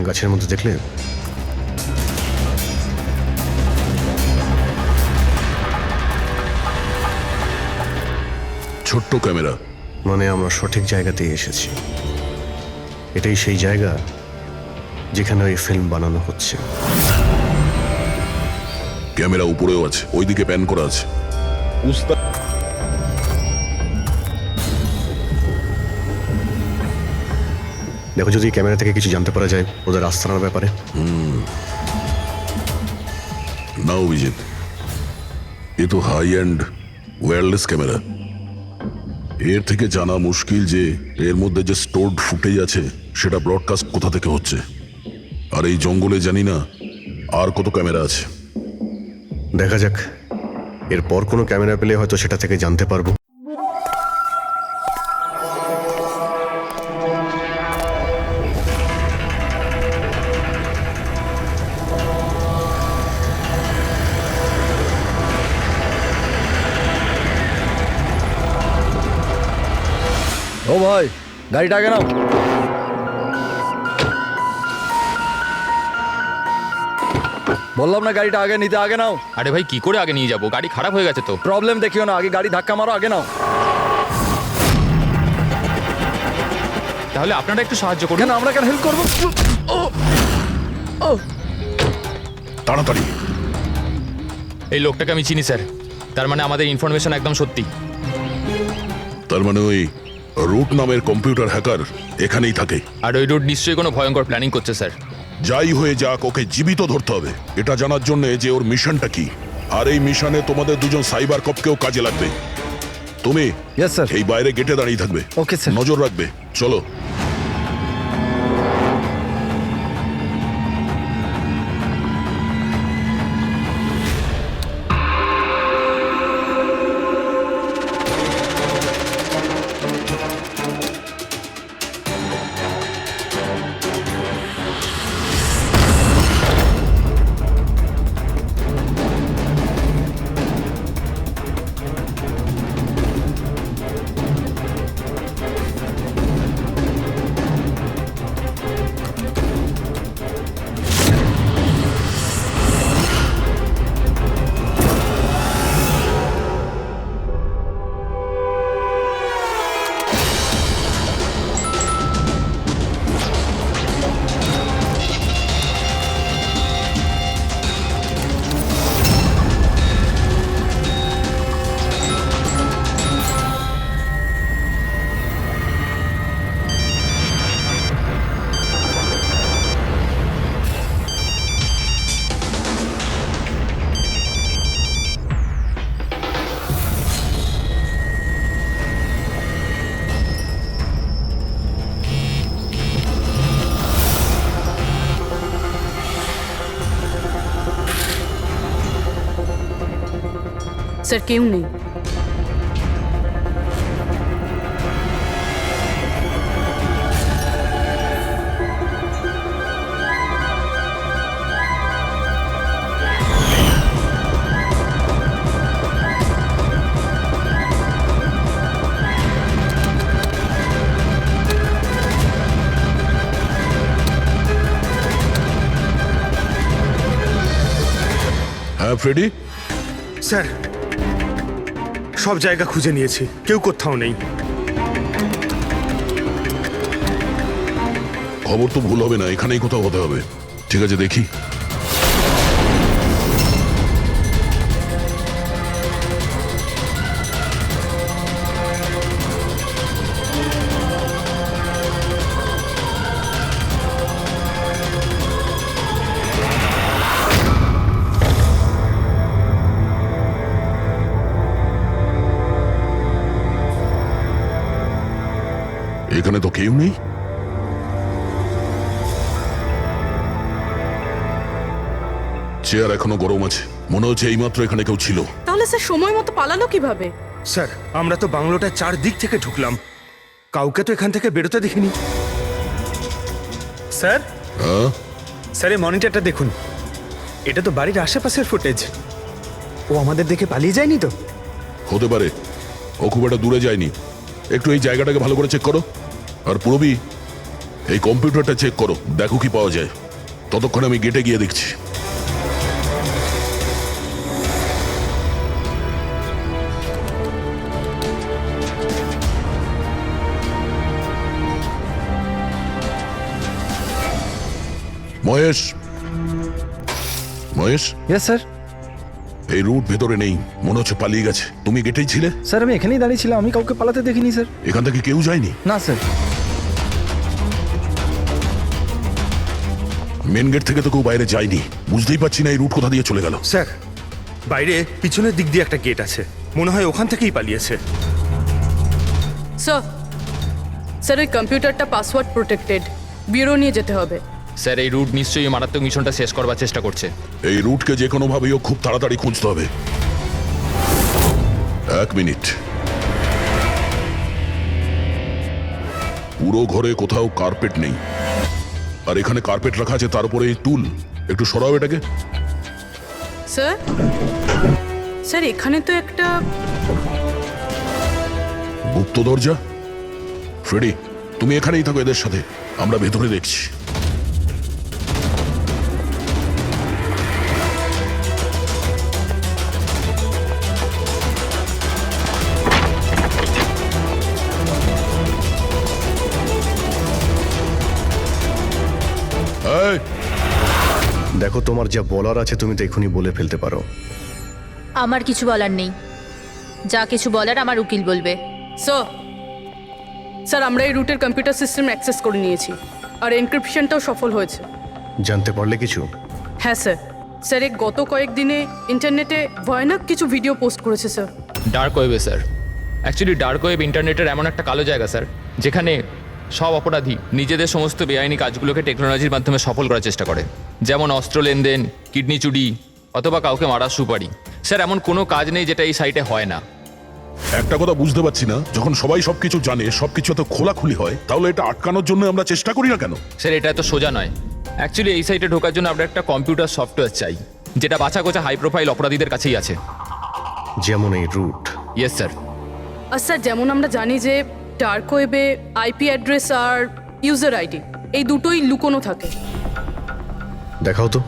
গাছের মধ্যে দেখলে ছোট্ট ক্যামেরা, মানে আমরা সঠিক জায়গাতেই এসেছি। এটাই সেই জায়গা যেখানে ওই ফিল্ম বানানো হচ্ছে। ক্যামেরা উপরেও আছে, ওইদিকে প্যান করা আছে। দেখো, যদি ক্যামেরা থেকে কিছু জানতে পারা যায় ওদের আস্তানার ব্যাপারে। না অভিজিৎ, এ তো হাই অ্যান্ড ওয়্যারলেস ক্যামেরা। এর থেকে জানা মুশকিল যে এর মধ্যে যে স্টোরড ফুটেজ আছে সেটা ব্রডকাস্ট কোথা থেকে হচ্ছে। আর এই জঙ্গলে জানি না আর কত ক্যামেরা আছে। দেখা যাক, এরপর কোনো ক্যামেরা পেলে হয়তো সেটা থেকে জানতে পারবো। ও ভাই, গাড়িটা আগে নাও। বললাম না গাড়িটা আগে নিতে, আগে নাও। আরে ভাই, কি করে আগে নিয়ে যাবো? গাড়ি খারাপ হয়ে গেছে তো। প্রবলেম দেখিও না, আগে গাড়ি ধাক্কা মারো, আগে নাও। তাহলে আপনারা একটু সাহায্য করুন। কেন, আমরা কেন হেল্প করবো? তাড়াতাড়ি। এই লোকটাকে আমি চিনি স্যার, তার মানে আমাদের ইনফরমেশন একদম সত্যি। তার মানে ওই রুট নামের কম্পিউটার হ্যাকার এখানেই থাকে। আর ওই রুট নিশ্চয়ই কোনো ভয়ঙ্কর প্ল্যানিং করছে স্যার। যাই হয়ে যাক, ওকে জীবিত ধরতে হবে, এটা জানার জন্য যে ওর মিশনটা কি। আর এই মিশনে তোমাদের দুজন সাইবার কপকেও কাজে লাগবে। তুমি ইয়েস স্যার। এই বাইরে গেটে দাঁড়িয়ে থাকবে। Okay sir. নজর রাখবে। চলো। স্যার, কেউ নেই। হ্যাঁ ফ্রেডি। স্যার, সব জায়গা খুঁজে নিয়েছি, কেউ কোথাও নেই। খবর তো ভুল হবে না, এখানেই কোথাও হতে হবে। ঠিক আছে, দেখি। এখানে তো কেউ নেই। চেয়ার এখনো গরম আছে, মনে হচ্ছে এইমাত্র এখানে কেউ ছিল। তাহলে স্যার সময় মতো পালালো কিভাবে? স্যার, আমরা তো বাংলোটার চারদিক থেকে ঢুকলাম, কাউকে তো এখান থেকে বেরোতে দেখিনি। স্যার, হ্যাঁ স্যার, এই মনিটরটা দেখুন, এটা তো বাড়ির আশেপাশের ফুটেজ। ও আমাদের দেখে পালিয়ে যায়নি তো? হতে পারে, ও খুব একটা দূরে যায়নি। একটু এই জায়গাটাকে ভালো করে চেক করো। আর পুরবি, এই কম্পিউটারটা চেক করো, দেখো কি পাওয়া যায়। ততক্ষণ আমি গেটে গিয়ে দেখছি। Mahesh, Mahesh, yes sir. এই রুট ভেতরে নেই, মনে হচ্ছে পালিয়ে গেছে। তুমি গেটেই ছিলে? স্যার আমি এখানেই দাঁড়িয়েছিলাম, আমি কাউকে পালাতে দেখিনি স্যার। এখান থেকে কেউ যায়নি? না স্যার। মেন গেট থেকে তো কেউ বাইরে যায়নি। বুঝতেই পারছি না এই রুট কোথা দিয়ে চলে গেল। স্যার বাইরে পিছনের দিক দিয়ে একটা গেট আছে, মনে হয় ওখান থেকেই পালিয়েছে। স্যার স্যার ওই কম্পিউটারটা পাসওয়ার্ড প্রোটেক্টেড, ব্যুরো নিয়ে যেতে হবে। স্যার এই রুট নিশ্চয়ই মারাত্মক মিশনটা শেষ করবার চেষ্টা করছে। এই রুটকে যে কোনোভাবেই ও খুব তাড়াতাড়ি খুঁজতে হবে। 1 মিনিট। পুরো ঘরে কোথাও কার্পেট নেই, আর এখানে কার্পেট রাখা আছে, তার উপরে এই টুল। একটু সরাও এটাকে। স্যার স্যার এখানে তো একটা গুপ্ত দরজা। ফ্রেডি, তুমি এখানেই থাকো এদের সাথে, আমরা ভেতরে দেখছি। এই, দেখো, তোমার যা বলার আছে তুমি তো এখনই বলে ফেলতে পারো। আমার কিছু বলার নেই, যা কিছু বলার আমার উকিল বলবে। স্যার স্যার আমরা এই রুটের কম্পিউটার সিস্টেম অ্যাক্সেস করে নিয়েছি, আর এনক্রিপশনটাও সফল হয়েছে। জানতে পারলে কিছু? হ্যাঁ স্যার। স্যার এই গত কয়েকদিনে ইন্টারনেটে ভয়ানক কিছু ভিডিও পোস্ট করেছে স্যার। ডার্ক ওয়েবে স্যার। অ্যাকচুয়ালি ডার্ক ওয়েব ইন্টারনেটের এমন একটা কালো জায়গা স্যার, যেখানে সব অপরাধী নিজেদের সমস্ত বেআইনি কাজগুলোকে টেকনোলজির মাধ্যমে সফল করার চেষ্টা করে। যেমন অস্ত্র লেনদেন, কিডনি চুরি, অথবা কাউকে মারার সুপারি। স্যার এমন কোনো কাজ নেই যেটা এই সাইটে হয় না। একটা কথা বুঝতে পারছি না, যখন সবাই সবকিছু জানে, সবকিছু এত খোলাখুলি হয়, তাহলে এটা আটকানোর জন্য আমরা চেষ্টা করি না কেন? স্যার এটা এত সোজা নয়। অ্যাকচুয়ালি এই সাইটে ঢোকার জন্য আমরা একটা কম্পিউটার সফটওয়্যার চাই, যেটা বাছা গোছা হাই প্রোফাইল অপরাধীদের কাছেই আছে। যেমন এই রুট। Yes sir. আর স্যার যেমন আমরা জানি যে ডার্ক ওয়েবে আইপি অ্যাড্রেস আর ইউজার আইডি এই দুটোই লুকোনো থাকে। দেখাও তো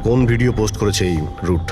কোন ভিডিও পোস্ট করেছে এই রুট।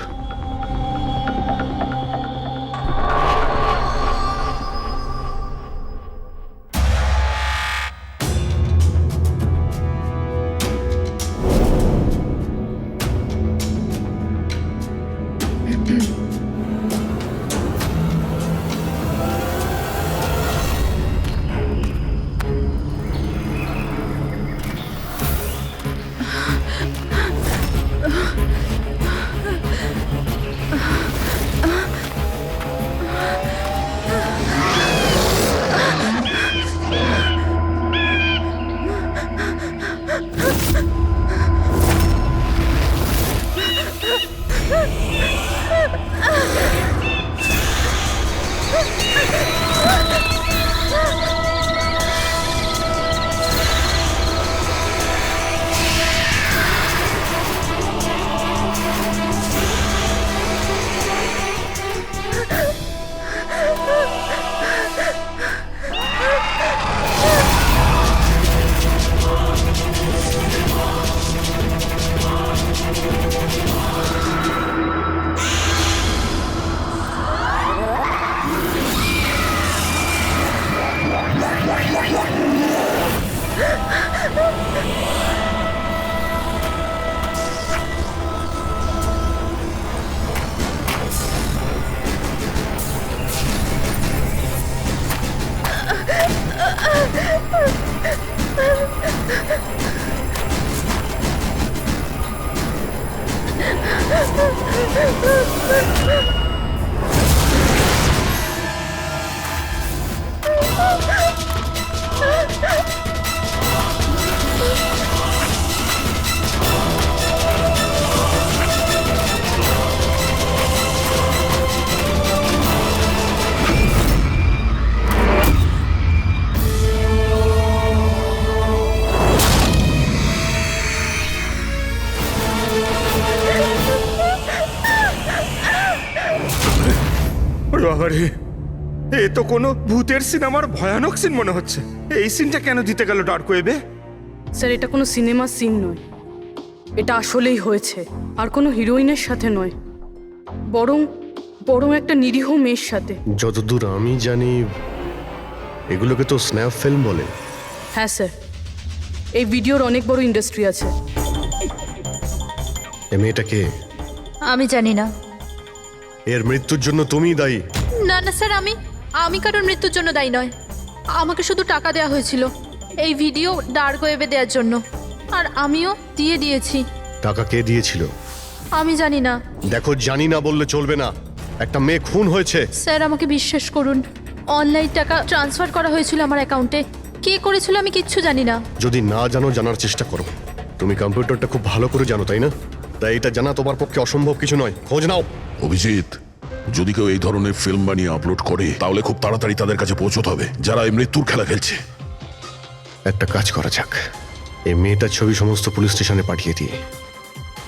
বাবারে, এ তো কোনো ভূতের সিনেমার ভয়ানক সিন মনে হচ্ছে। এই সিনটা কেন দিতে গেল ডার্ক ওয়েবে? স্যার এটা কোনো সিনেমার সিন নয়, এটা আসলেই হয়েছে। আর কোনো হিরোইনের সাথে নয়, বরং বরং একটা নিরীহ মেয়ের সাথে। যতদূর আমি জানি এগুলোকে তো স্ন্যাপ ফিল্ম বলে। হ্যাঁ স্যার, এই ভিডিওর অনেক বড় ইন্ডাস্ট্রি আছে। এ মেয়েটাকে, আমি জানি না। এর মৃত্যুর জন্য তুমিই দায়ী। না না স্যার, আমি কারোর মৃত্যুর জন্য দায়ী নয়। আমাকে শুধু টাকা দেওয়া হয়েছিল এই ভিডিও ডার্ক ওয়েবে দেওয়ার জন্য, আর আমিও দিয়েছি। টাকা কে দিয়েছিল? আমি জানি না দেখো, জানি না বললে চলবে না। একটা মেয়ে খুন হয়েছে। স্যার, আমাকে বিশ্বাস করুন, অনলাইন টাকা ট্রান্সফার করা হয়েছিল আমার অ্যাকাউন্টে। কে করেছিল আমি কিচ্ছু জানি না। যদি না জানো, জানার চেষ্টা করো। তুমি কম্পিউটারটা খুব ভালো করে জানো, তাই না? তাই এটা জানা তোমার পক্ষে অসম্ভব কিছু নয়। খোঁজ নাও। অভিজিৎ, যদি কেউ এই ধরনের ফিল্ম বানিয়ে আপলোড করে তাহলে খুব তাড়াতাড়ি তাদের কাছে পৌঁছতে হবে যারা এই মৃত্যুর খেলা খেলছে। একটা কাজ করা যাক, এই মেয়েটার ছবি সমস্ত পুলিশ স্টেশনে পাঠিয়ে দিয়ে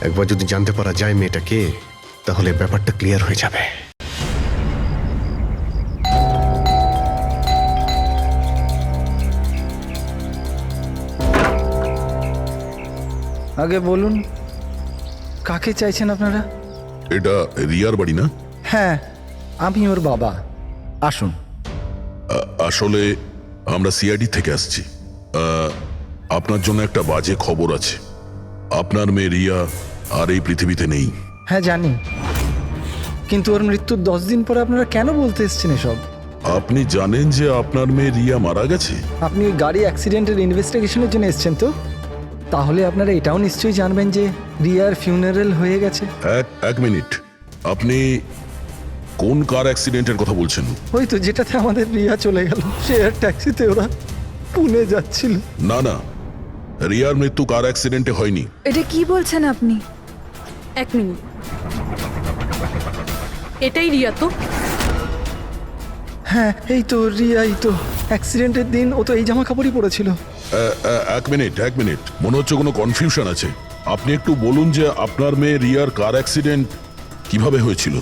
একবার যদি জানতে পারা যায় মেয়েটা কে, তাহলে ব্যাপারটা ক্লিয়ার হয়ে যাবে। আগে বলুন, কাকে চাইছেন আপনারা? এটা রিয়ার বাড়ি না? হ্যাঁ, আমি ওর বাবা। আসুন। আসলে আমরা সিআইডি থেকে আসছি। আপনার জন্য একটা বাজে খবর আছে। আপনার মেয়ে রিয়া আর এই পৃথিবীতে নেই। হ্যাঁ জানি, কিন্তু ওর মৃত্যুর 10 দিন পরে আপনারা কেন বলতে এসছেন এসব? আপনি জানেন যে আপনার মেয়ে রিয়া মারা গেছে? আপনি ওই গাড়ি অ্যাক্সিডেন্টের ইনভেস্টিগেশনের জন্য এসছেন তো? তাহলে আপনারা এটাও নিশ্চয়ই জানবেন যে রিয়ার ফিউনারেল হয়ে গেছে। এক মিনিট, আপনি কোন কার অ্যাক্সিডেন্টের কথা বলছেন? ওই তো যেটাতে আমাদের রিয়া চলে গেল, শেয়ার ট্যাক্সিতে ওরা পুনে যাচ্ছিল। না না, রিয়ার মৃত্যু কার অ্যাক্সিডেন্টে হয়নি। এটা কি বলছেন আপনি? এক মিনিট, এটাই রিয়া তো? হ্যাঁ, এই তো রিয়াই তো। অ্যাক্সিডেন্টের দিন ও তো এই জামা কাপড়ই পরেছিল। এক মিনিট, মনে হচ্ছে কোনো কনফিউশন আছে। আপনি একটু বলুন যে আপনার মেয়ে রিয়ার কার অ্যাক্সিডেন্ট কিভাবে হয়েছিল?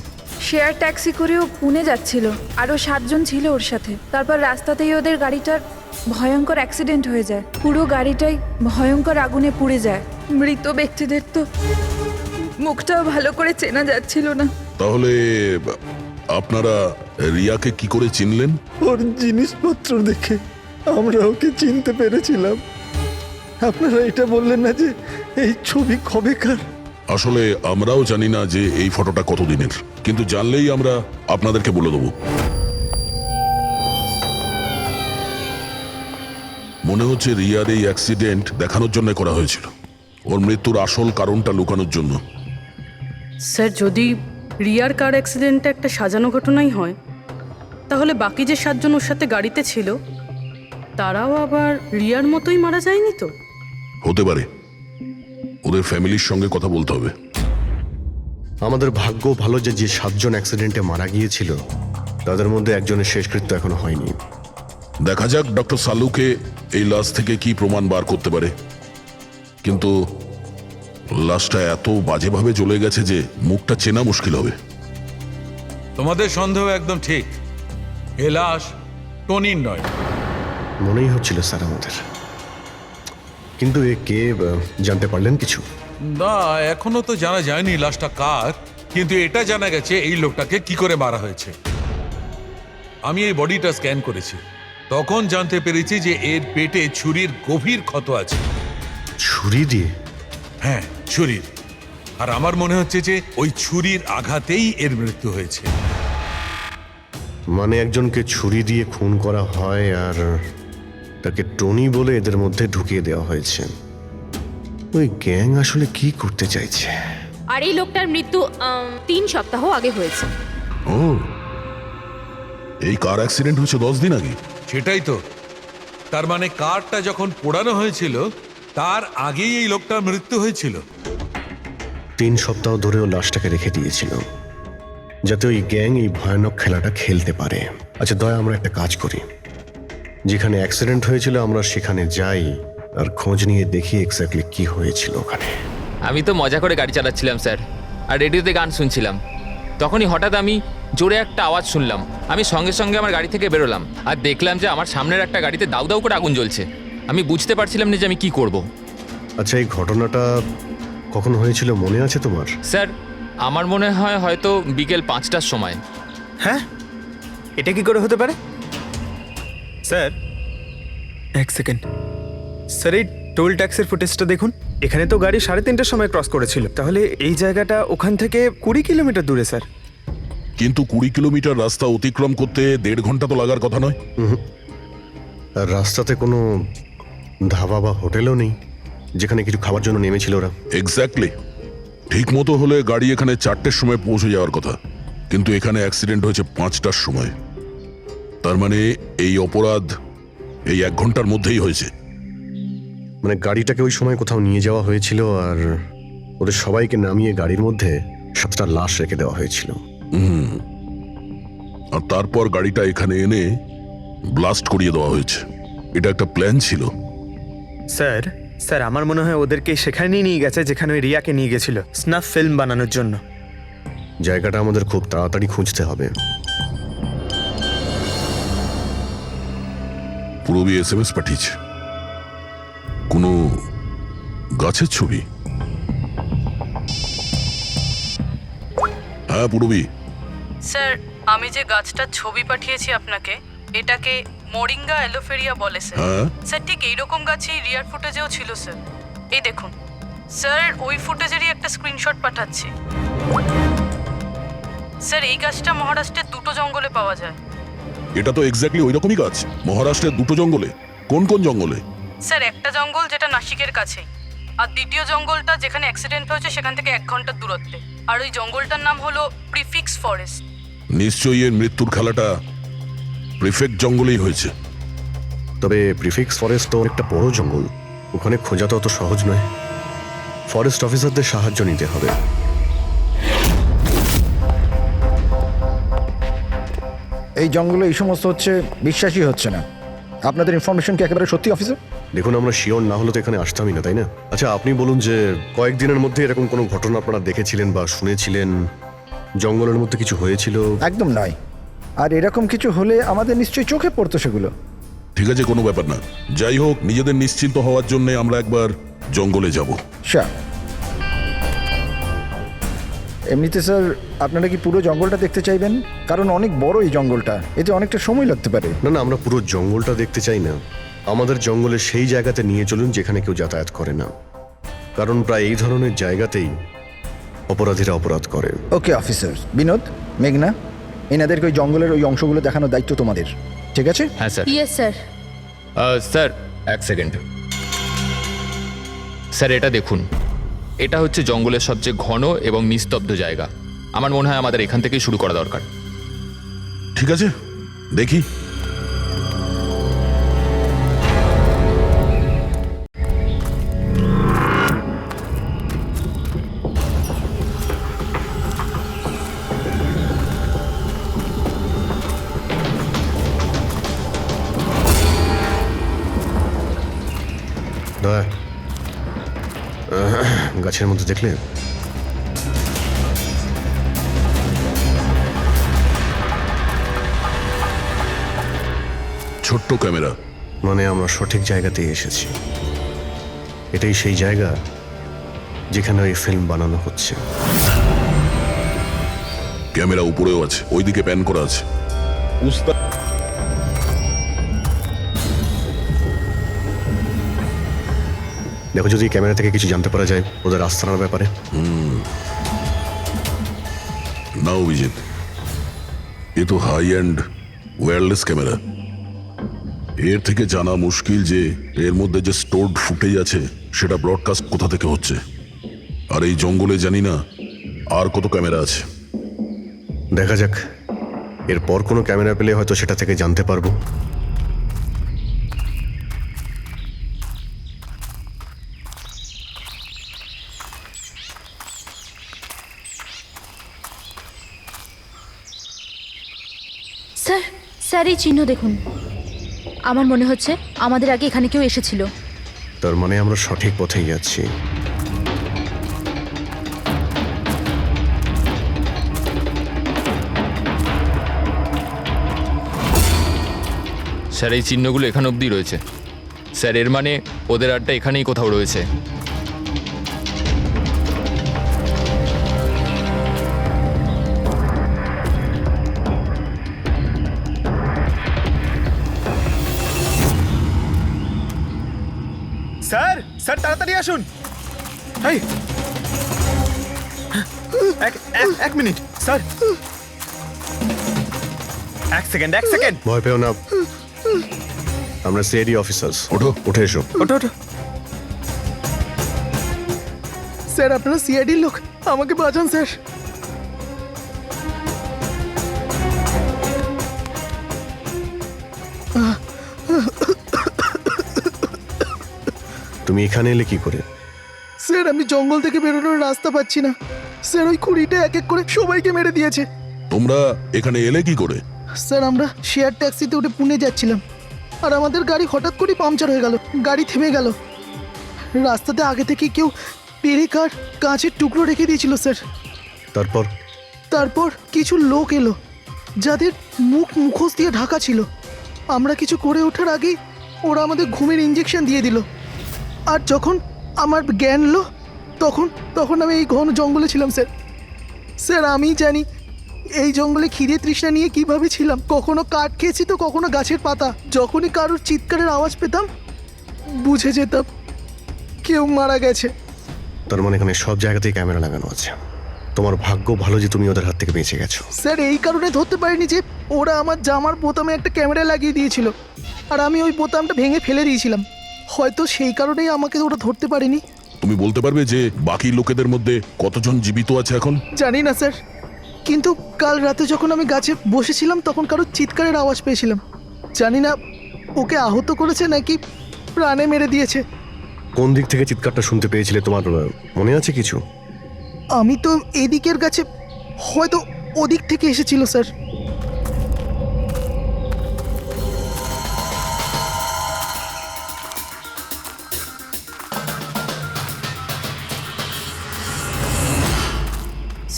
শেয়ার ট্যাক্সি করেও পুনে যাচ্ছিল, আরও 7 জন ছিল ওর সাথে। তারপর রাস্তাতেই ওদের গাড়িটার ভয়ঙ্কর অ্যাক্সিডেন্ট হয়ে যায়। পুরো গাড়িটাই ভয়ঙ্কর আগুনে পুড়ে যায়। মৃত ব্যক্তিদের তো মুখটাও ভালো করে চেনা যাচ্ছিল না। তাহলে আপনারা রিয়াকে কি করে চিনলেন? ওর জিনিসপত্র দেখে আমরা ওকে চিনতে পেরেছিলাম। আপনারা এটা বললেন না যে এই ছবি কবেকার? আসলে আমরাও জানি না যে এই ফটোটা কতদিনের, কিন্তু জানলেই আমরা আপনাদেরকে বলে দেবো। মনে হচ্ছে রিয়ার এই অ্যাক্সিডেন্ট দেখানোর জন্য করা হয়েছিল, ওর মৃত্যুর আসল কারণটা লুকানোর জন্য। স্যার, যদি রিয়ার কার অ্যাক্সিডেন্টটা একটা সাজানো ঘটনাই হয়, তাহলে বাকি যে 7 জন ওর সাথে গাড়িতে ছিল তারাও আবার রিয়ার মতোই মারা যায়নি তো? হতে পারে, ওদের ফ্যামিলির সঙ্গে কথা বলতে হবে। আমাদের ভাগ্য ভালো যে 7 জন অ্যাক্সিডেন্টে মারা গিয়েছিল তাদের মধ্যে একজনের শেষকৃত্য এখনো হয়নি। দেখা যাক ডক্টর সালুকে এই লাশ থেকে কি প্রমাণ বার করতে পারে। কিন্তু লাশটা এত বাজেভাবে জ্বলে গেছে যে মুখটা চেনা মুশকিল হবে। তোমাদের সন্দেহ একদম ঠিক। এ লাশ টনির নয়। মনেই হচ্ছিল স্যার আমাদের, কিন্তু এ কে জানতে পারলেন কিছু? না, এখনো তো জানা যায়নি লাশটা কার, কিন্তু এটা জানা গেছে এই লোকটাকে কি করে মারা হয়েছে। আমি এই বডিটা স্ক্যান করেছি, তখন জানতে পেরেছি যে এর পেটে ছুরির গভীর ক্ষত আছে। ছুরি দিয়ে? হ্যাঁ, ছুরির। আর আমার মনে হচ্ছে যে ওই ছুরির আঘাতেই এর মৃত্যু হয়েছে। মানে একজনকে ছুরি দিয়ে খুন করা হয় আর তাকে টনি বলে এদের মধ্যে ঢুকিয়ে দেওয়া হয়েছে। ওই গ্যাং আসলে কি করতে চাইছে? আর এই লোকটার মৃত্যু 3 সপ্তাহ আগে হয়েছে। ও, এই কার অ্যাক্সিডেন্ট হয়েছে 10 দিন আগে? সেটাই তো। তার মানে কারটা যখন পোড়ানো হয়েছিল তার আগেই এই লোকটার মৃত্যু হয়েছিল। 3 সপ্তাহ ধরেও লাশটাকে রেখে দিয়েছিল যাতে ওই গ্যাং এই ভয়ানক খেলাটা খেলতে পারে। আচ্ছা দয়া, আমরা একটা কাজ করি, যেখানে অ্যাক্সিডেন্ট হয়েছিল আমরা সেখানে যাই আর খোঁজ নিয়ে দেখি এক্স্যাক্টলি কি হয়েছিল ওখানে। আমি তো মজা করে গাড়ি চালাচ্ছিলাম স্যার, আর রেডিওতে গান শুনছিলাম। তখনই হঠাৎ আমি জোরে একটা আওয়াজ শুনলাম। আমি সঙ্গে সঙ্গে আমার গাড়ি থেকে বেরোলাম আর দেখলাম যে আমার সামনের একটা গাড়িতে দাউ দাউ করে আগুন জ্বলছে। আমি বুঝতে পারছিলাম না যে আমি কি করব। আচ্ছা, এই ঘটনাটা কখন হয়েছিল মনে আছে তোমার? স্যার, আমার মনে হয় হয়তো বিকেল 5টার সময়। হ্যাঁ, এটা কি করে হতে পারে? স্যার, এক সেকেন্ড। স্যার, এই টোল ট্যাক্সের ফুটেজটা দেখুন। এখানে তো গাড়ি 3:30টার সময় ক্রস করেছিল, তাহলে এই জায়গাটা ওখান থেকে 20 কিলোমিটার দূরে স্যার। কিন্তু 20 কিলোমিটার রাস্তা অতিক্রম করতে 1.5 ঘন্টা তো লাগার কথা নয়। আর রাস্তাতে কোনো ধাবা বা হোটেলও নেই যেখানে কিছু খাবার জন্য নেমেছিল ওরা। এক্স্যাক্টলি, ঠিক মতো হলে গাড়ি এখানে 4টের সময় পৌঁছে যাওয়ার কথা, কিন্তু এখানে অ্যাক্সিডেন্ট হয়েছে 5টার সময়। তার মানে এই অপরাধ এই 1 ঘন্টার মধ্যেই হয়েছে। মানে গাড়িটাকে ওই সময় কোথাও নিয়ে যাওয়া হয়েছিল আর ওদের সবাইকে নামিয়ে গাড়ির মধ্যে 7টা লাশ রেখে দেওয়া হয়েছিল। আর তারপর গাড়িটা এখানে এনে ব্লাস্ট করিয়ে দেওয়া হয়েছে। এটা একটা প্ল্যান ছিল। স্যার, স্যার আমার মনে হয় ওদেরকে সেখানেই নিয়ে গেছে যেখানে ওই রিয়াকে নিয়ে গেছিল স্নাফ ফিল্ম বানানোর জন্য। জায়গাটা আমাদের খুব তাড়াতাড়ি খুঁজতে হবে। পূরবী SMS পাঠিয়েছে, কোনো গাছের ছবি। হ্যাঁ পূরবী, স্যার, আমি যে গাছটার ছবি পাঠিয়েছি আপনাকে, এটাকে মোরিঙ্গা অ্যালোফেরিয়া বলে স্যার। হ্যাঁ স্যার, ঠিক এইরকম গাছই রিয়ার ফুটেজেও ছিল স্যার। এই দেখুন স্যার, ওই ফুটেজেরই একটা স্ক্রিনশট পাঠাচ্ছি। স্যার, এই গাছটা মহারাষ্ট্রের 2টো জঙ্গলে পাওয়া যায়। এটা তো এক্স্যাক্টলি ওই রকমই গাছ। মহারাষ্ট্রের 2টো জঙ্গলে? কোন কোন জঙ্গলে? স্যার, একটা জঙ্গল যেটা নাসিকের কাছেই, আর দ্বিতীয় জঙ্গলটা যেখানে অ্যাক্সিডেন্ট হয়েছে সেখান থেকে 1 ঘন্টার দূরত্বে। আর ওই জঙ্গলটার নাম হলো প্রিফিক্স ফরেস্ট। নিশ্চয়ই এর মৃত্যুর খেলাটা প্রিফেক্ট জঙ্গলেই হয়েছে। তবে প্রিফিক্স ফরেস্ট তো একটা বড় জঙ্গল, ওখানে খোঁজা তো অত সহজ নয়। ফরেস্ট অফিসারদের সাহায্য নিতে হবে। এই জঙ্গলে এই সমস্ত হচ্ছে, বিশ্বাসই হচ্ছে না। আপনাদের ইনফরমেশন কি একেবারে সত্যি অফিসার? দেখুন, আমরা শিওর না হলে তো এখানে আসতামই না, তাই না? আচ্ছা, আপনি বলুন যে কয়েকদিনের মধ্যে এরকম কোনো ঘটনা আপনারা দেখেছিলেন বা শুনেছিলেন? জঙ্গলের মধ্যে কিছু হয়েছিল? একদম নয়। আর এরকম কিছু হলে আমাদের নিশ্চয়ই চোখে পড়তো সেগুলো। ঠিক আছে, কোনো ব্যাপার না। যাই হোক, নিজেদের নিশ্চিন্ত হওয়ার জন্য আমরা একবার জঙ্গলে যাব। স্যার, এমনিতে স্যার আপনারা কি পুরো জঙ্গলটা দেখতে চাইবেন? কারণ অনেক বড় এই জঙ্গলটা, এতে অনেকটা সময় লাগতে পারে। না না, আমরা পুরো জঙ্গলটা দেখতে চাই না। আমাদের জঙ্গলে সেই জায়গাতে নিয়ে চলুন যেখানে কেউ যাতায়াত করে না, কারণ প্রায় এই ধরনের জায়গাতেই অপরাধীরা অপরাধ করে। Okay officer. বিনোদ, মেঘনা, এনাদেরকে ওই জঙ্গলের ওই অংশগুলো দেখানোর দায়িত্ব তোমাদের, ঠিক আছে? হ্যাঁ sir. Yes sir. Sir, 1 second. Sir, এটা দেখুন, এটা হচ্ছে জঙ্গলের সবচেয়ে ঘন এবং নিস্তব্ধ জায়গা। আমার মনে হয় আমাদের এখান থেকেই শুরু করা দরকার। ঠিক আছে, দেখি। দয়া, গাছের মধ্যে দেখলে? ছোট্ট ক্যামেরা। মানে আমরা সঠিক জায়গাতেই এসেছি। এটাই সেই জায়গা যেখানে ওই ফিল্ম বানানো হচ্ছে। ক্যামেরা উপরেও আছে, ওইদিকে প্যান করা আছে। দেখো, যদি ক্যামেরা থেকে কিছু জানতে পারা যায় ওদের আস্তানার ব্যাপারে। না অভিজিৎ, এ তো হাই অ্যান্ড ওয়্যারলেস ক্যামেরা। এর থেকে জানা মুশকিল যে এর মধ্যে যে স্টোরড ফুটেজ আছে সেটা ব্রডকাস্ট কোথা থেকে হচ্ছে। আর এই জঙ্গলে জানি না আর কত ক্যামেরা আছে। দেখা যাক, এরপর কোনো ক্যামেরা পেলে হয়তো সেটা থেকে জানতে পারবো। স্যার, স্যার এই চিহ্ন দেখুন। আমার মনে হচ্ছে আমাদের আগে এখানে কেউ এসেছিল। তার মানে আমরা সঠিক পথেই যাচ্ছি। স্যার, এই চিহ্নগুলো এখান অবধি রয়েছে। স্যার এর মানে ওদের আড্ডা এখানেই কোথাও রয়েছে। স্যার স্যার তাড়াতাড়ি আসুন। এই এক মিনিট স্যার, এক সেকেন্ড। ভয় পেও না, আমরা সিআইডি অফিসার্স। ওঠো। উঠে এসো। ওঠো। স্যার আপনারা সিআইডির লোক, আমাকে বাঁচান স্যার। তুমি এখানে এলে কি করে? স্যার আমি জঙ্গল থেকে বেরোনোর রাস্তা পাচ্ছি না স্যার, ওই কুড়িটা এক এক করে সবাইকে মেরে দিয়েছে। তোমরা এখানে এলে কি করে? স্যার আমরা শেয়ার ট্যাক্সিতে উঠে পুনে যাচ্ছিলাম, আর আমাদের গাড়ি হঠাৎ করে পাংচার হয়ে গেল, গাড়ি থেমে গেল। রাস্তাতে আগে থেকে কেউ পেরেকার কাঁচের টুকরো রেখে দিয়েছিল স্যার। তারপর কিছু লোক এলো যাদের মুখোশ দিয়ে ঢাকা ছিল। আমরা কিছু করে ওঠার আগেই ওরা আমাদের ঘুমের ইঞ্জেকশন দিয়ে দিল। আর যখন আমার জ্ঞান এলো তখন আমি এই ঘন জঙ্গলে ছিলাম স্যার। স্যার আমি জানি এই জঙ্গলে খিদে তৃষ্ণা নিয়ে কিভাবে ছিলাম, কখনো কাঠ খেয়েছি তো কখনো গাছের পাতা। যখনই কারোর চিৎকারের আওয়াজ পেতাম বুঝে যেতাম কেউ মারা গেছে। তার মানে এখানে সব জায়গাতেই ক্যামেরা লাগানো আছে। তোমার ভাগ্য ভালো যে তুমি ওদের হাত থেকে বেঁচে গেছো। স্যার এই কারণে ধরতে পারিনি যে ওরা আমার জামার বোতামে একটা ক্যামেরা লাগিয়ে দিয়েছিল, আর আমি ওই বোতামটা ভেঙে ফেলে দিয়েছিলাম। হয়তো সেই কারণেই আমাকে ওরা ধরতে পারেনি। তুমি বলতে পারবে যে বাকি লোকেদের মধ্যে কতজন জীবিত আছে এখন? জানি না স্যার, কিন্তু কাল রাতে যখন আমি গাছে বসেছিলাম তখন কারোর চিৎকারের আওয়াজ পেয়েছিলাম। জানি না ওকে আহত করেছে নাকি প্রাণে মেরে দিয়েছে। কোন দিক থেকে চিৎকারটা শুনতে পেয়েছিলে তোমার মনে আছে কিছু? আমি তো এদিকের গাছে, হয়তো ওদিক থেকে এসেছিল স্যার।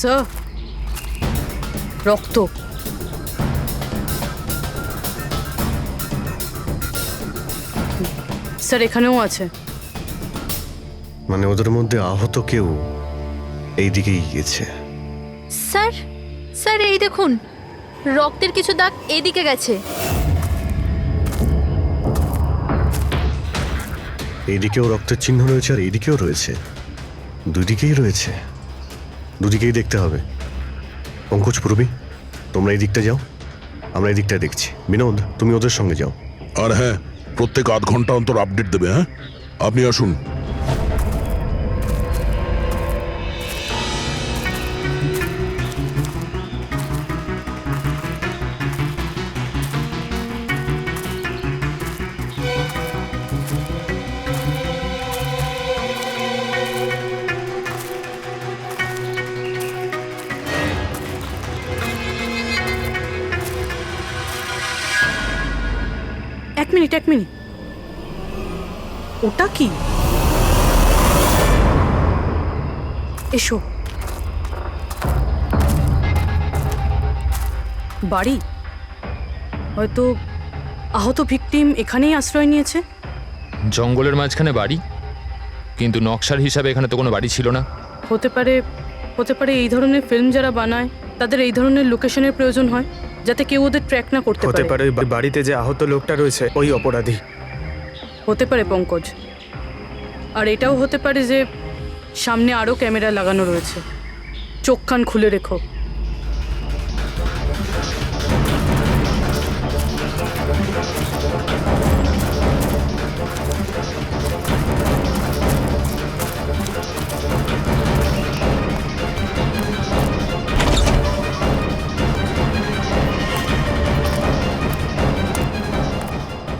স্যার রক্ত। স্যার এখানেও আছে। মানে ওদের মধ্যে আহত কেউ এই দিকেই গিয়েছে। স্যার এই দেখুন, রক্তের কিছু দাগ এদিকে গেছে। এইদিকেও রক্তের চিহ্ন রয়েছে আর এইদিকেও রয়েছে, দুদিকেই রয়েছে। দুদিকেই দেখতে হবে। পঙ্কজ, পূর্বী, তোমরা এই দিকটা যাও, আমরা এই দিকটা দেখছি। বিনোদ তুমি ওদের সঙ্গে যাও। আর হ্যাঁ, প্রত্যেক আধ ঘন্টা অন্তর আপডেট দেবে। হ্যাঁ, আপনি আসুন। এক মিনিট ওটা কি? এসো। বাড়ি? হয়তো আহত ভিকটিম এখানেই আশ্রয় নিয়েছে। জঙ্গলের মাঝখানে বাড়ি, কিন্তু নকশার হিসাবে এখানে তো কোনো বাড়ি ছিল না। হতে পারে এই ধরনের ফিল্ম যারা বানায় তাদের এই ধরনের লোকেশনের প্রয়োজন হয়, যাতে কেউ ওদের ট্র্যাক না করতে হতে পারে। পারে বাড়িতে যে আহত লোকটা রয়েছে ওই অপরাধী। হতে পারে পঙ্কজ। আর এটাও হতে পারে যে সামনে আরও ক্যামেরা লাগানো রয়েছে। চোখ কান খুলে রেখো।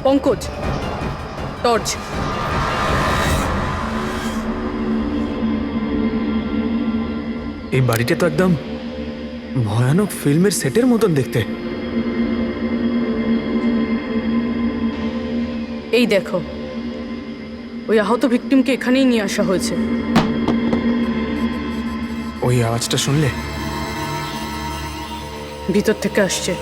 পঙ্কজ, টর্চ। এই বাড়িটা তো একদম ভয়ানক ফিল্মের সেটের মতন দেখতে। এই দেখো, ওই আহত ভিকটিমকে এখানেই নিয়ে আসা হয়েছে। ওই আওয়াজটা শুনলে? ভিতর থেকে আসছে।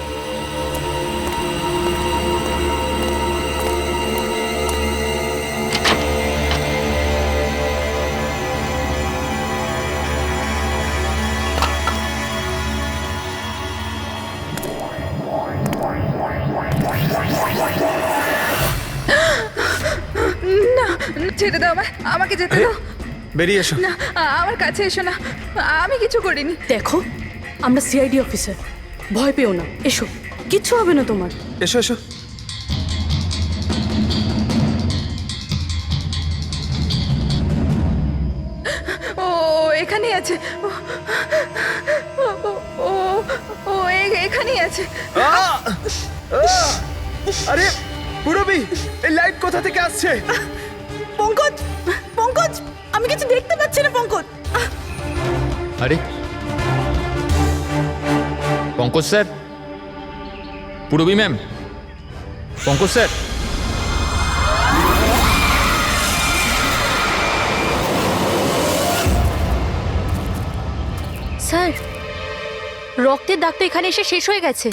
ছেড়ে দাও আমায়, আমাকে যেতে দাও। বেরিয়ে এসো। না, আমার কাছে এসো না, আমি কিছু করিনি। দেখো, আমরা সিআইডি অফিসার, ভয় পেও না, এসো, কিচ্ছু হবে না তোমার। এসো এসো। ও এখানেই আছে, ও ও ও ও এখানেই আছে। আরে পুরবি, এই লাইট কোথা থেকে আসছে? পঙ্কজ, পঙ্কজ, আমি কিছু দেখতে পাচ্ছি না পঙ্কজ। আরে Pankaj sir, Purabi ma'am, Pankaj sir. Sir, রক্তের দাগ তো এখানে এসে শেষ হয়ে গেছে।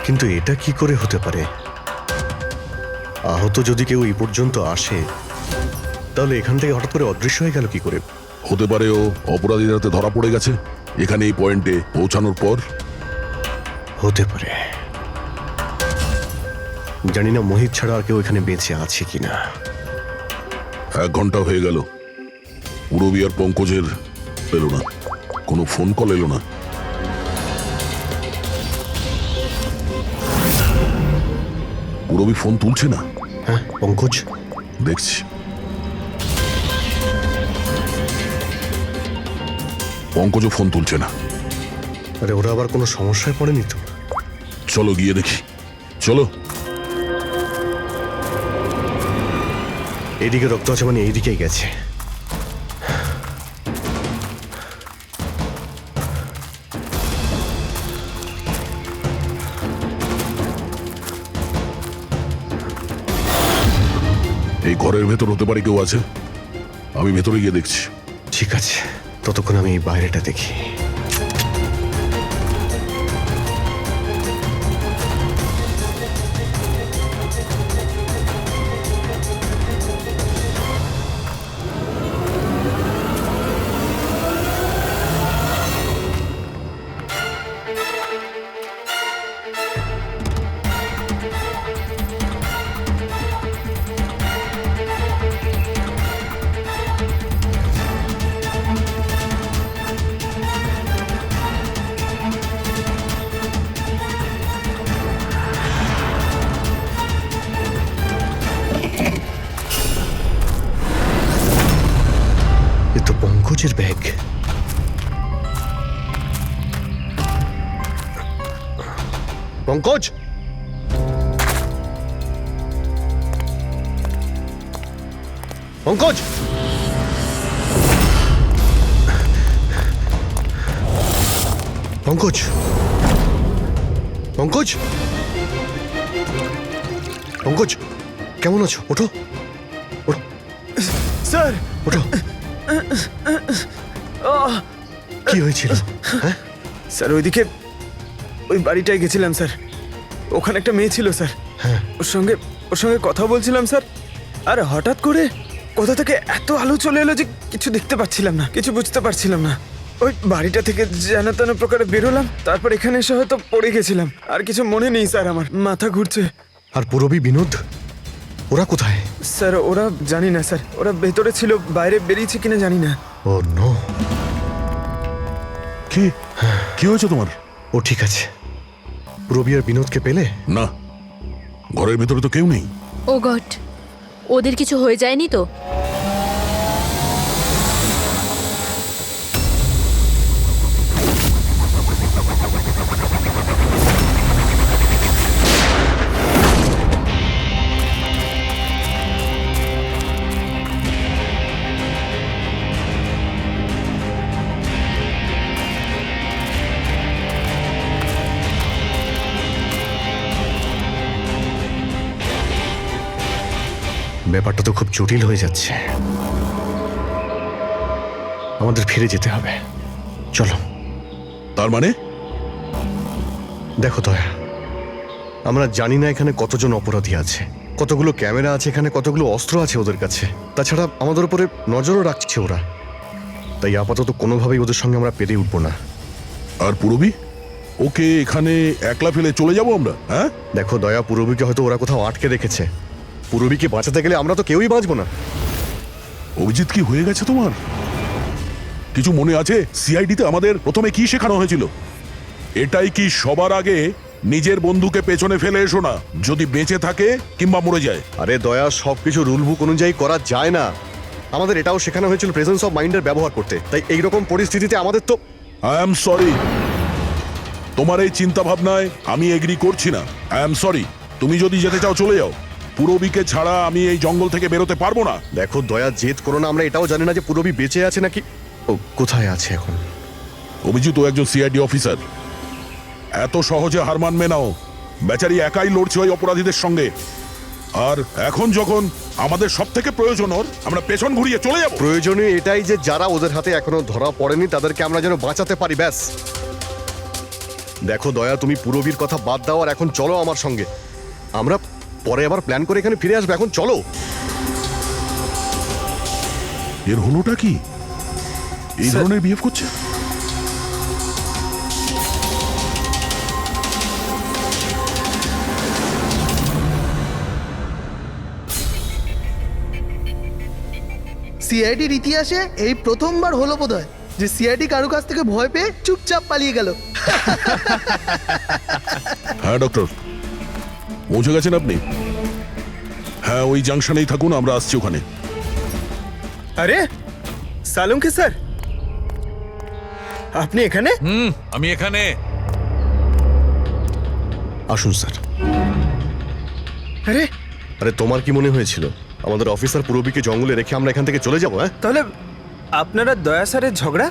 কিন্তু এটা কি করে হতে পারে? আহত যদি কেউ এই পর্যন্ত আসে, তাহলে এখান থেকে হঠাৎ করে অদৃশ্য হয়ে গেল কি করে? হতে পারে ও অপরাধীর হাতে ধরা পড়ে গেছে এখানে এই পয়েন্টে পৌঁছানোর পর। হতে পারে। জানি না মোহিত ছাড়া আর কেউ এখানে বেঁচে আছে কিনা। 1 ঘন্টা হয়ে গেল, পুরবী আর পঙ্কজের পেলো না, কোনো ফোন কল এলো না। পুরবী ফোন তুলছে না। হ্যাঁ পঙ্কজ, দেখছি। পঙ্কজও ফোন তুলছে না। আরে ওরা আবার কোনো সমস্যায় পড়েনি তো? চলো গিয়ে দেখি, চলো। এইদিকে রক্ত আছে মানে এইদিকেই গেছে। এই ঘরের ভেতর হতে পারে কেউ আছে, আমি ভেতরে গিয়ে দেখছি। ঠিক আছে, ততক্ষণ আমি এই বাইরেটা দেখি। এ তো পঙ্কজের ব্যাগ। পঙ্কজ, পঙ্কজ, পঙ্কজ, পঙ্কজ, পঙ্কজ, কেমন আছো? ওঠো, ওঠো, স্যার, ওঠো। কি হয়েছিল? হ্যাঁ স্যার ওইদিকে ওই বাড়িটায় গেছিলাম স্যার, ওখানে একটা মেয়ে ছিল স্যার। হ্যাঁ। ওর সঙ্গে কথা বলছিলাম স্যার, আর হঠাৎ করে কোথা থেকে এত আলো চলে এলো যে কিছু দেখতে পাচ্ছিলাম না, কিছু বুঝতে পারছিলাম না। ওই বাড়িটা থেকে যেন তেন প্রকারে বেরোলাম, তারপর এখানে এসে হয়তো পড়ে গেছিলাম। আর কিছু মনে নেই স্যার, আমার মাথা ঘুরছে। আর পুরবী, বিনোদ, ওরা কোথায়? স্যার ওরা জানি না স্যার, ওরা ভেতরে ছিল, বাইরে বেরিয়েছে কিনা জানি না। ও নো। কি হয়েছে তোমার? ও ঠিক আছে। পুরবী আর বিনোদকে পেলে? না, ঘরের ভেতরে তো কেউ নেই। ও গড, ওদের কিছু হয়ে যায়নি তো? ব্যাপারটা তো খুব জটিল হয়ে যাচ্ছে। আমাদের ফিরে যেতে হবে, চলো। তার মানে? দেখো দয়া, আমরা জানি না এখানে কতজন অপরাধী আছে, কতগুলো ক্যামেরা আছে এখানে, কতগুলো অস্ত্র আছে ওদের কাছে। তাছাড়া আমাদের উপরে নজরও রাখছে ওরা। তাই আপাতত কোনোভাবেই ওদের সঙ্গে আমরা পেরে উঠবো না। আর পুরবী? ওকে এখানে একলা ফেলে চলে যাব আমরা? হ্যাঁ, দেখো দয়া, পূরবীকে হয়তো ওরা কোথাও আটকে রেখেছে। পূরবীকে বাঁচাতে গেলে আমরা তো কেউই বাঁচবো না। অভিজিৎ কি হয়ে গেছে তোমার? কিছু মনে আছে সিআইডিতে আমাদের প্রথমে কি শেখানো হয়েছিল? এটাই কি সবার আগে নিজের বন্ধুকে পেছনে ফেলে এসো না, যদি বেঁচে থাকে কিংবা মরে যায়। আরে দয়া, সবকিছু রুল বুক অনুযায়ী করা যায় না। আমাদের এটাও শেখানো হয়েছিল প্রেজেন্স অফ মাইন্ডের ব্যবহার করতে। তাই এইরকম পরিস্থিতিতে আমাদের তো আই এম সরি, তোমার এই চিন্তা ভাবনায় আমি এগ্রি করছি না। আই এম সরি, তুমি যদি যেতে চাও চলে যাও। পূরবীকে ছাড়া আমি এই জঙ্গল থেকে বেরোতে পারবো না। দেখো দয়া, জেদ করো না। আমরা এটাও জানি না যে পূরবী বেঁচে আছে নাকি ও কোথায় আছে এখন। অভিজিৎ ও একজন সিআইডি অফিসার, এত সহজে হার মানবে নাও। বেচারি একাই লড়ছে ওই অপরাধীদের সঙ্গে। আর এখন যখন আমাদের সব থেকে প্রয়োজন ওর, আমরা পেছন ঘুরিয়ে চলে যাব। প্রয়োজনীয় এটাই যে যারা ওদের হাতে এখনো ধরা পড়েনি তাদেরকে আমরা যেন বাঁচাতে পারি, ব্যাস। দেখো দয়া, তুমি পূরবীর কথা বাদ দাও আর এখন চলো আমার সঙ্গে। আমরা পরে আবার প্ল্যান করে এখানে ফিরে আসবো, এখন চলো। এর হলোটা কি? এই ধরনের বিহেভ করছে? সিআইডির ইতিহাসে এই প্রথমবার হলো বোধহয় যে সিআইডি কারো কাছ থেকে ভয় পেয়ে চুপচাপ পালিয়ে গেল। হ্যাঁ ডক্টর, পৌঁছে গেছেন আপনি? হ্যাঁ, ওই জাংশনেই থাকুন, আমরা আসছি ওখানে। আরে সালুঙ্কি স্যার, আপনি এখানে? আমি এখানে। আসুন স্যার। আরে আরে তোমার কি মনে হয়েছিল আমাদের অফিসার পূরবীকে জঙ্গলে রেখে আমরা এখান থেকে চলে যাবো? হ্যাঁ, তাহলে আপনারা দয়া স্যারের ঝগড়া?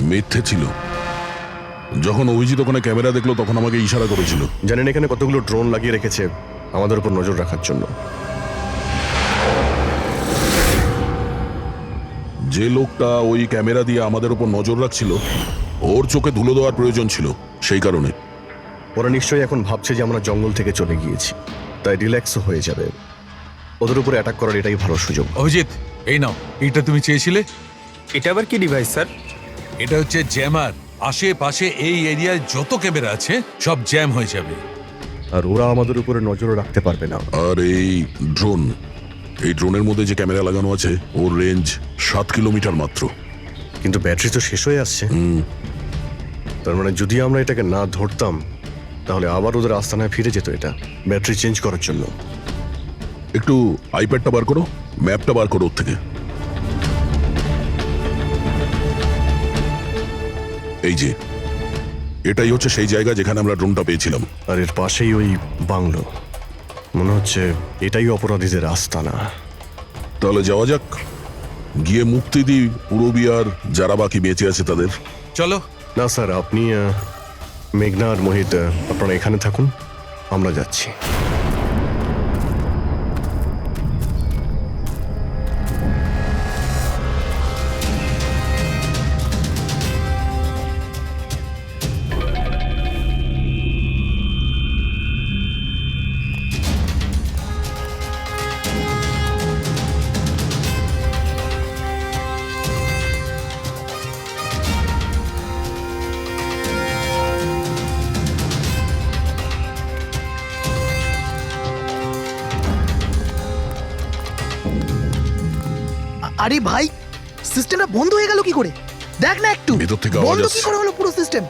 মিথ্যে ছিল। যখন অভিজিৎ ওখানে ক্যামেরা দেখলো তখন আমাকে ইশারা করেছিল। জানেন এখানে কতগুলো ড্রোন লাগিয়ে রেখেছে আমাদের উপর নজর রাখার জন্য। যে লোকটা ওই ক্যামেরা দিয়ে আমাদের উপর নজর রাখছিল, ওর চোখে ধুলো দেওয়ার প্রয়োজন ছিল, সেই কারণে। ওরা নিশ্চয়ই এখন ভাবছে যে আমরা জঙ্গল থেকে চলে গিয়েছি, তাই রিল্যাক্সও হয়ে যাবে। ওদের উপরে অ্যাটাক করার এটাই ভালো সুযোগ। অভিজিৎ, এই নাও, এইটা তুমি চেয়েছিলে। এটা আবার কি ডিভাইস স্যার? এটা হচ্ছে জ্যামার। আশেপাশে এই এরিয়ায় যত ক্যামেরা আছে সব জ্যাম হয়ে যাবে। আর ওরা আমাদের উপরে নজরও রাখতে পারবে না। আর এই ড্রোন, এই ড্রোনের মধ্যে যে ক্যামেরা লাগানো আছে ওর রেঞ্জ 7 কিলোমিটার মাত্র। কিন্তু ব্যাটারি তো শেষ হয়ে আসছে। তার মানে যদি আমরা এটাকে না ধরতাম তাহলে আবার ওদের আস্তানায় ফিরে যেত এটা ব্যাটারি চেঞ্জ করার জন্য। একটু আইপ্যাডটা বার করো, ম্যাপটা বার করো ওর থেকে। এই যে, এটাই হচ্ছে সেই জায়গা যেখানে আমরা ড্রোনটা পেয়েছিলাম। আর এর পাশেই ওই বাংলো। মনে হচ্ছে এটাই অপরাধীদের আস্তানা। তাহলে যাওয়া যাক, গিয়ে মুক্তি দিই পূরবী আর যারা বাকি বেঁচে আছে তাদের। চলো। না স্যার, আপনি মেঘনা আর মোহিত আপনারা এখানে থাকুন, আমরা যাচ্ছি। আরে ভাই, সিস্টেমটা বন্ধ হয়ে গেল কি করে? দেখ না একটু, ভেতর থেকে আওয়াজ বন্ধ কি আসছে। করে হলো পুরো সিস্টেম?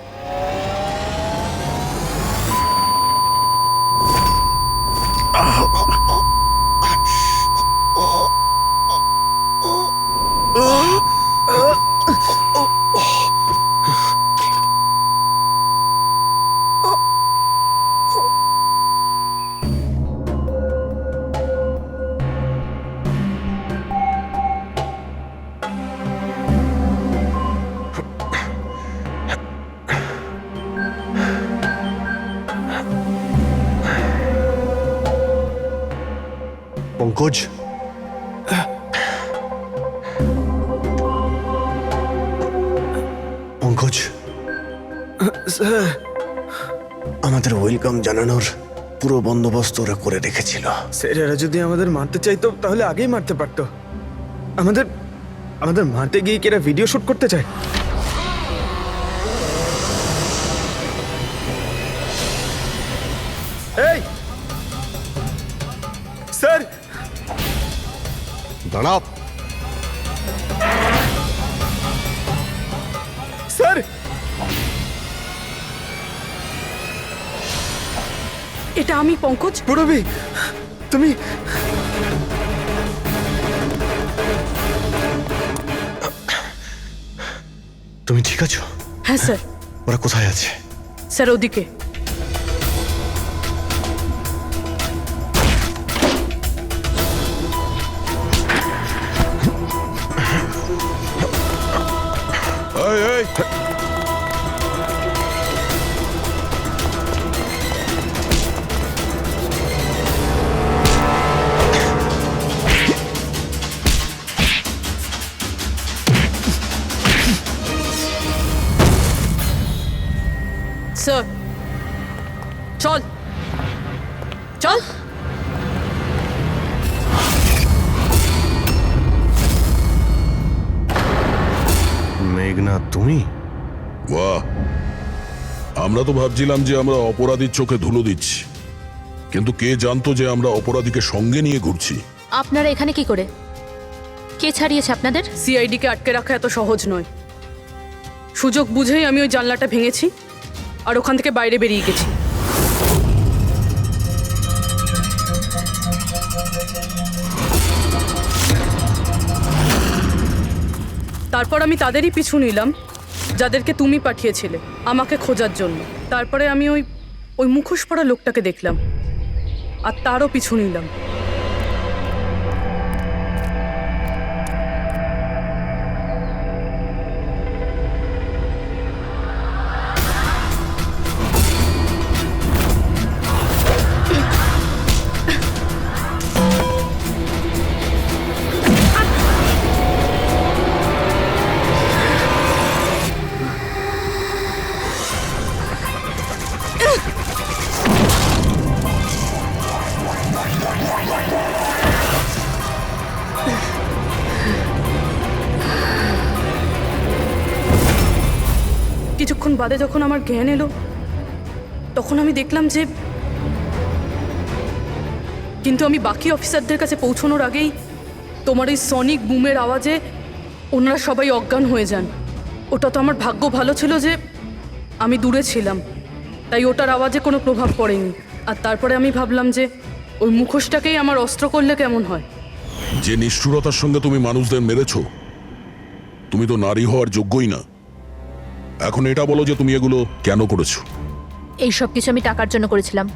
পঙ্কজ, পঙ্কজ, স্যার, আমাদের ওয়েলকাম জানানোর পুরো বন্দোবস্ত ওরা করে রেখেছিল। স্যার এরা যদি আমাদের মারতে চাইতো তাহলে আগেই মারতে পারতো। আমাদের আমাদের মারতে গিয়ে কি এরা ভিডিও শুট করতে চায়? স্যার দাঁড়াও। স্যার এটা আমি পঙ্কজ। পুরবি তুমি তুমি ঠিক আছো? হ্যাঁ স্যার। ওরা কোথায় আছে? স্যার ওদিকে। এই, এই, স্যার চল চল। মেঘনা তুমি? বাহ, আমরা তো ভাবছিলাম যে আমরা অপরাধীর চোখে ধুলো দিচ্ছি, কিন্তু কে জানতো যে আমরা অপরাধীকে সঙ্গে নিয়ে ঘুরছি। আপনারা এখানে কি করে? কে ছাড়িয়েছে আপনাদের? সিআইডিকে আটকে রাখা এত সহজ নয়। সুযোগ বুঝেই আমি ওই জানলাটা ভেঙেছি আর ওখান থেকে বাইরে বেরিয়ে গেছি। তারপর আমি তাদেরই পিছু নিলাম যাদেরকে তুমি পাঠিয়েছিলে আমাকে খোঁজার জন্য। তারপরে আমি ওই ওই মুখোশ পরা লোকটাকে দেখলাম আর তারও পিছু নিলাম। কিছুক্ষণ বাদে যখন আমার জ্ঞান এলো তখন আমি দেখলাম যে, কিন্তু আমি বাকি অফিসারদের কাছে পৌঁছানোর আগেই তোমার ওই সনিক বুমের আওয়াজে ওনারা সবাই অজ্ঞান হয়ে যান। ওটা তো আমার ভাগ্য ভালো ছিল যে আমি দূরে ছিলাম, তাই ওটার আওয়াজে কোনো প্রভাব পড়েনি। আর তারপরে আমি ভাবলাম যে ওই মুখোশটাকেই আমার অস্ত্র করলে কেমন হয়। যে নিষ্ঠুরতার সঙ্গে তুমি মানুষদের মেরেছ, তুমি তো নারী হওয়ার যোগ্যই না। এখন এটা বলো যে তুমি এগুলো কেন করেছো? এই সব কিছু আমি টাকার জন্য করেছিলাম।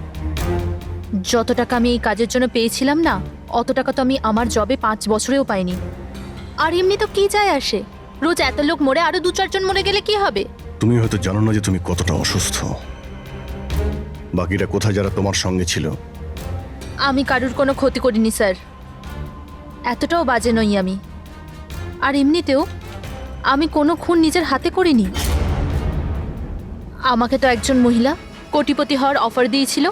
যত টাকা আমি এই কাজের জন্য পেয়েছিলাম না, অত টাকা তো আমি আমার জবে 5 বছরেও পাইনি। আর এমনি তো কি যায় আসে, রোজ এত লোক মরে আরো 2-4 জন মরে গেলে কি হবে? তুমি হয়তো জানো না যে তুমি কতটা অসুস্থ। বাকিরা কোথায় যারা তোমার সঙ্গে ছিল? আমি কারুর কোনো ক্ষতি করিনি স্যার, এতটাও বাজে নই আমি। আর এমনিতেও আমি কোনো খুন নিজের হাতে করিনি। আমাকে তো একজন মহিলা কোটিপতি হওয়ার অফার দিয়েছিল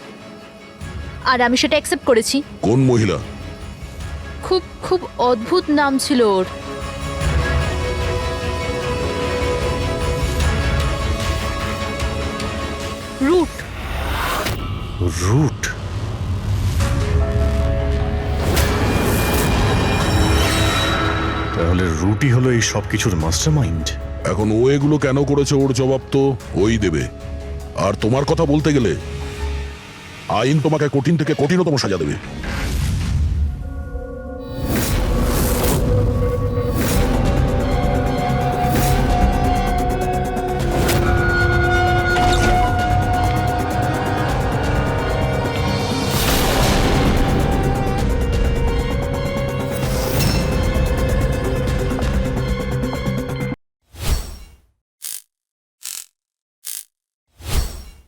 আর আমি সেটা অ্যাকসেপ্ট করেছি। কোন মহিলা? খুব খুব অদ্ভুত নাম ছিল ওর। রুট। রুট? তাহলে রুটই হলো এই সব কিছুর মাস্টারমাইন্ড। এখন ও এগুলো কেন করেছে ওর জবাব তো ওই দেবে। আর তোমার কথা বলতে গেলে আইন তোমাকে কঠিন থেকে কঠিনতম সাজা দেবে।